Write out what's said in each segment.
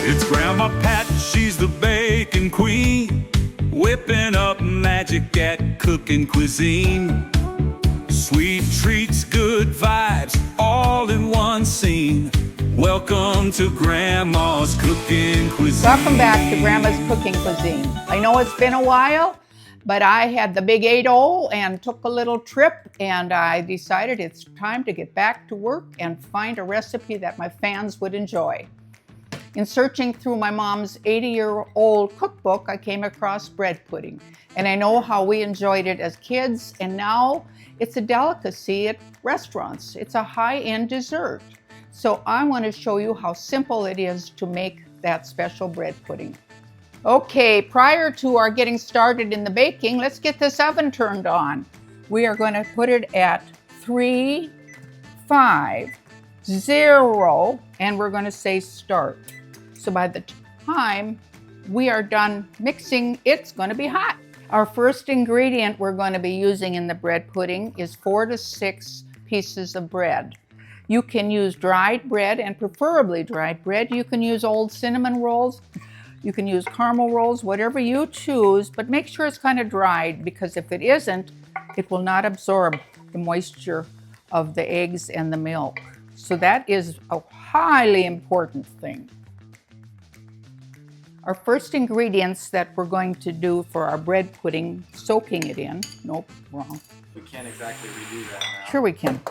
It's Grandma Pat, she's the baking queen, whipping up magic at cooking cuisine. Sweet treats, good vibes, all in one scene. Welcome to Grandma's Cooking Cuisine. Welcome back to Grandma's Cooking Cuisine. I know it's been a while, but I had the big 8-0 and took a little trip, and I decided it's time to get back to work and find a recipe that my fans would enjoy. In searching through my mom's 80-year-old cookbook, I came across bread pudding, and I know how we enjoyed it as kids, and now it's a delicacy at restaurants. It's a high-end dessert. So I want to show you how simple it is to make that special bread pudding. Okay, prior to our getting started in the baking, let's get this oven turned on. We are going to put it at 350, and we're going to say start. So by the time we are done mixing, it's going to be hot. Our first ingredient we're going to be using in the bread pudding is 4 to 6 pieces of bread. You can use dried bread, and preferably dried bread. You can use old cinnamon rolls. You can use caramel rolls, whatever you choose, but make sure it's kind of dried, because if it isn't, it will not absorb the moisture of the eggs and the milk. So that is a highly important thing. Our first ingredients that we're going to do for our bread pudding, soaking it in. Nope, wrong. We can't exactly redo that now. Sure we can.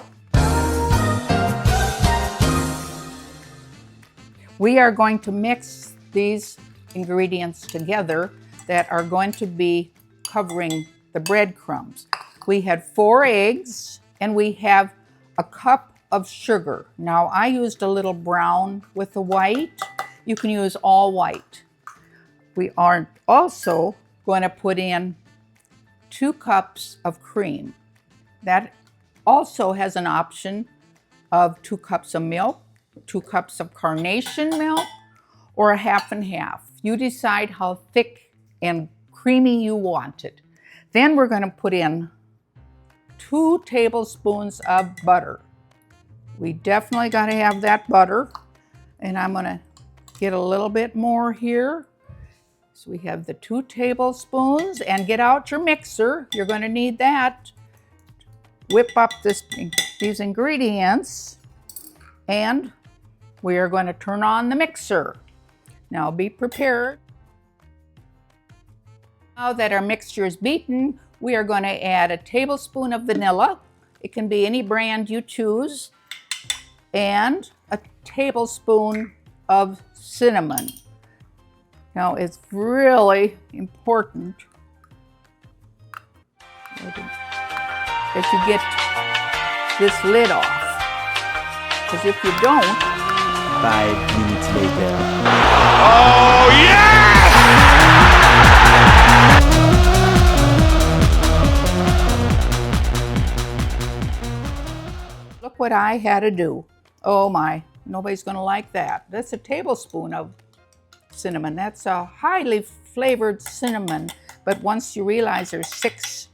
We are going to mix these ingredients together that are going to be covering the breadcrumbs. We had 4 eggs, and we have a cup of sugar. Now I used a little brown with the white. You can use all white. We are also going to put in 2 cups of cream. That also has an option of 2 cups of milk, 2 cups of carnation milk, or a half and half. You decide how thick and creamy you want it. Then we're going to put in 2 tablespoons of butter. We definitely got to have that butter. And I'm going to get a little bit more here. So we have the 2 tablespoons, and get out your mixer. You're going to need that. Whip up these ingredients, and we are going to turn on the mixer. Now be prepared. Now that our mixture is beaten, we are going to add a tablespoon of vanilla. It can be any brand you choose, and a tablespoon of cinnamon. Now it's really important that you get this lid off, because if you don't, 5 minutes later. Oh, yes! Look what I had to do. Oh my, nobody's going to like that. That's a tablespoon of cinnamon. That's a highly flavored cinnamon, but once you realize there's six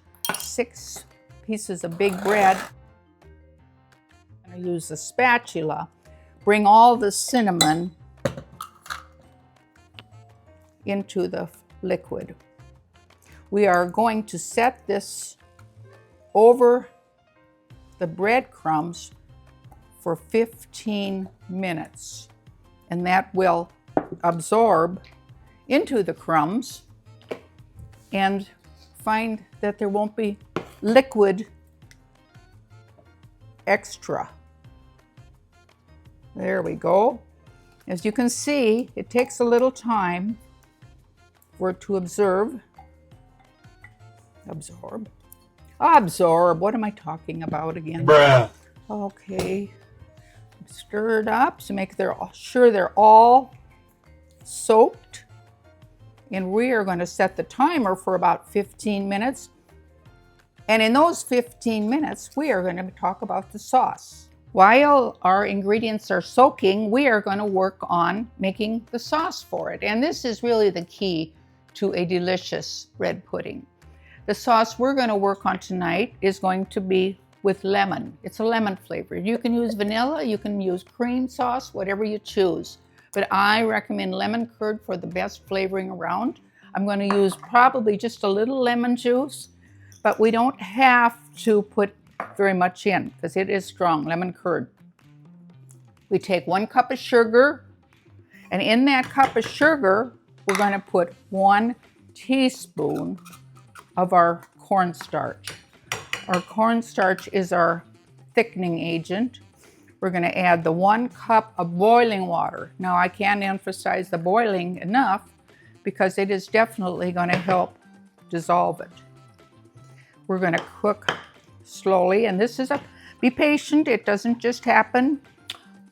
pieces of big bread, I'm going to use the spatula. Bring all the cinnamon into the liquid. We are going to set this over the breadcrumbs for 15 minutes, and that will absorb into the crumbs and find that there won't be liquid extra. There we go. As you can see, it takes a little time for it to absorb. What am I talking about again? Bruh. Okay. Stir it up to make sure they're all soaked. And we are going to set the timer for about 15 minutes. And in those 15 minutes, we are going to talk about the sauce. While our ingredients are soaking, we are going to work on making the sauce for it. And this is really the key to a delicious bread pudding. The sauce we're going to work on tonight is going to be with lemon. It's a lemon flavor. You can use vanilla, you can use cream sauce, whatever you choose. but I recommend lemon curd for the best flavoring around. I'm going to use probably just a little lemon juice, but we don't have to put very much in because it is strong, lemon curd. We take 1 cup of sugar, and in that cup of sugar, we're going to put 1 teaspoon of our cornstarch. Our cornstarch is our thickening agent. We're going to add the 1 cup of boiling water. Now, I can't emphasize the boiling enough because it is definitely going to help dissolve it. We're going to cook slowly, and this is be patient. It doesn't just happen,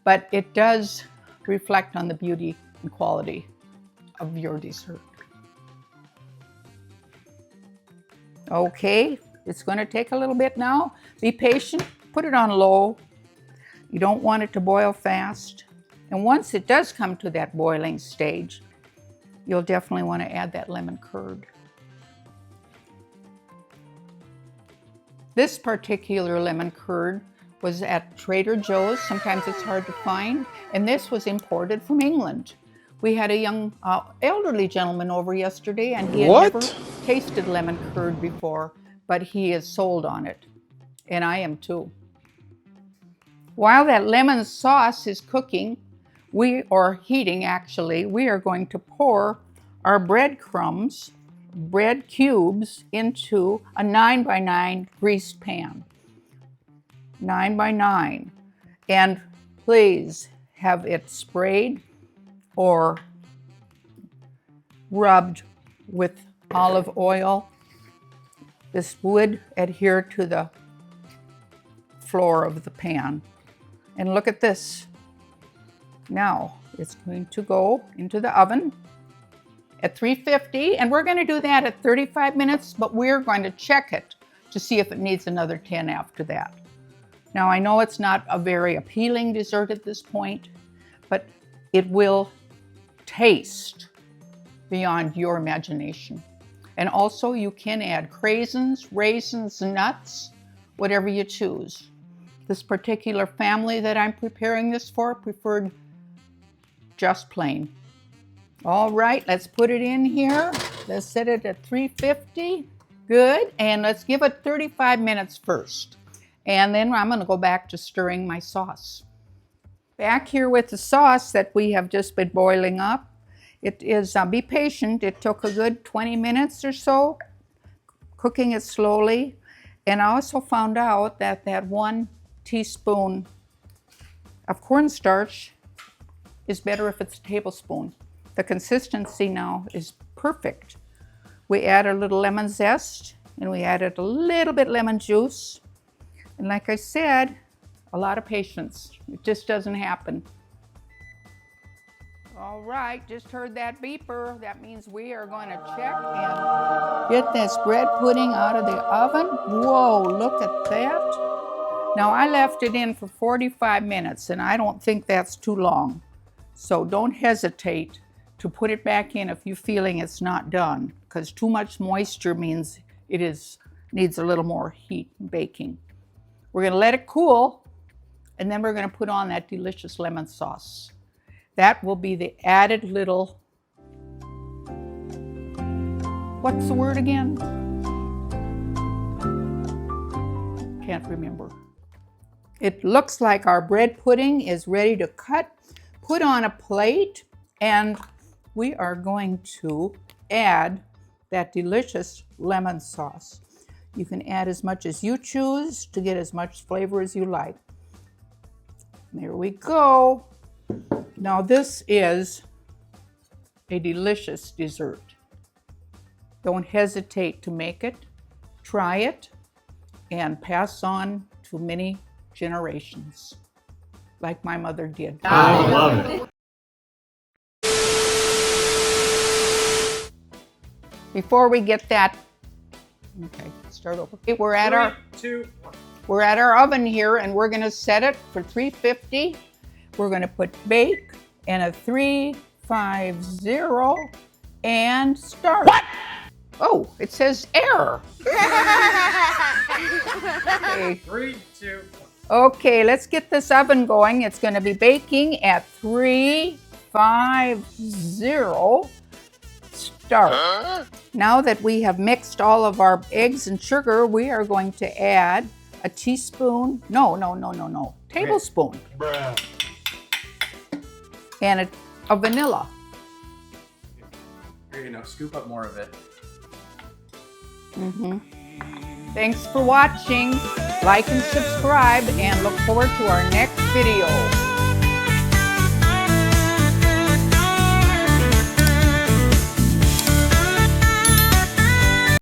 but it does reflect on the beauty and quality of your dessert. Okay, it's going to take a little bit now. Be patient, put it on low. You don't want it to boil fast. And once it does come to that boiling stage, you'll definitely want to add that lemon curd. This particular lemon curd was at Trader Joe's. Sometimes it's hard to find. And this was imported from England. We had a young elderly gentleman over yesterday, and he had never tasted lemon curd before, but he is sold on it. And I am too. While that lemon sauce is cooking, or heating actually, we are going to pour our breadcrumbs, bread cubes, into a 9x9 greased pan. 9x9. And please have it sprayed or rubbed with olive oil. This would adhere to the floor of the pan. And look at this. Now it's going to go into the oven at 350, and we're going to do that at 35 minutes, but we're going to check it to see if it needs another 10 after that. Now I know it's not a very appealing dessert at this point, but it will taste beyond your imagination. And also you can add raisins, nuts, whatever you choose. This particular family that I'm preparing this for preferred just plain. All right, let's put it in here. Let's set it at 350. Good, and let's give it 35 minutes first. And then I'm gonna go back to stirring my sauce. Back here with the sauce that we have just been boiling up. It is, be patient, it took a good 20 minutes or so, cooking it slowly. And I also found out that that 1 teaspoon of cornstarch is better if it's a tablespoon. The consistency now is perfect. We add a little lemon zest, and we added a little bit lemon juice. And like I said, a lot of patience. It just doesn't happen. All right, just heard that beeper. That means we are going to check and get this bread pudding out of the oven. Whoa, look at that. Now I left it in for 45 minutes, and I don't think that's too long. So don't hesitate to put it back in if you're feeling it's not done, because too much moisture means it needs a little more heat and baking. We're going to let it cool, and then we're going to put on that delicious lemon sauce. That will be the added little, what's the word again? Can't remember. It looks like our bread pudding is ready to cut, put on a plate, and we are going to add that delicious lemon sauce. You can add as much as you choose to get as much flavor as you like. There we go. Now this is a delicious dessert. Don't hesitate to make it, try it, and pass on to many generations, like my mother did. I love it. Before we get that, okay, start over. Okay, we're at our oven here, and we're gonna set it for 350. We're gonna put bake and a 350 and start. What? Oh, it says error. Okay. 3, 2, 1. Okay, let's get this oven going. It's gonna be baking at 350 5-0 start. Now that we have mixed all of our eggs and sugar, we are going to add a teaspoon, tablespoon, and a vanilla. Here, scoop up more of it. Thanks for watching. Like and subscribe, and look forward to our next video.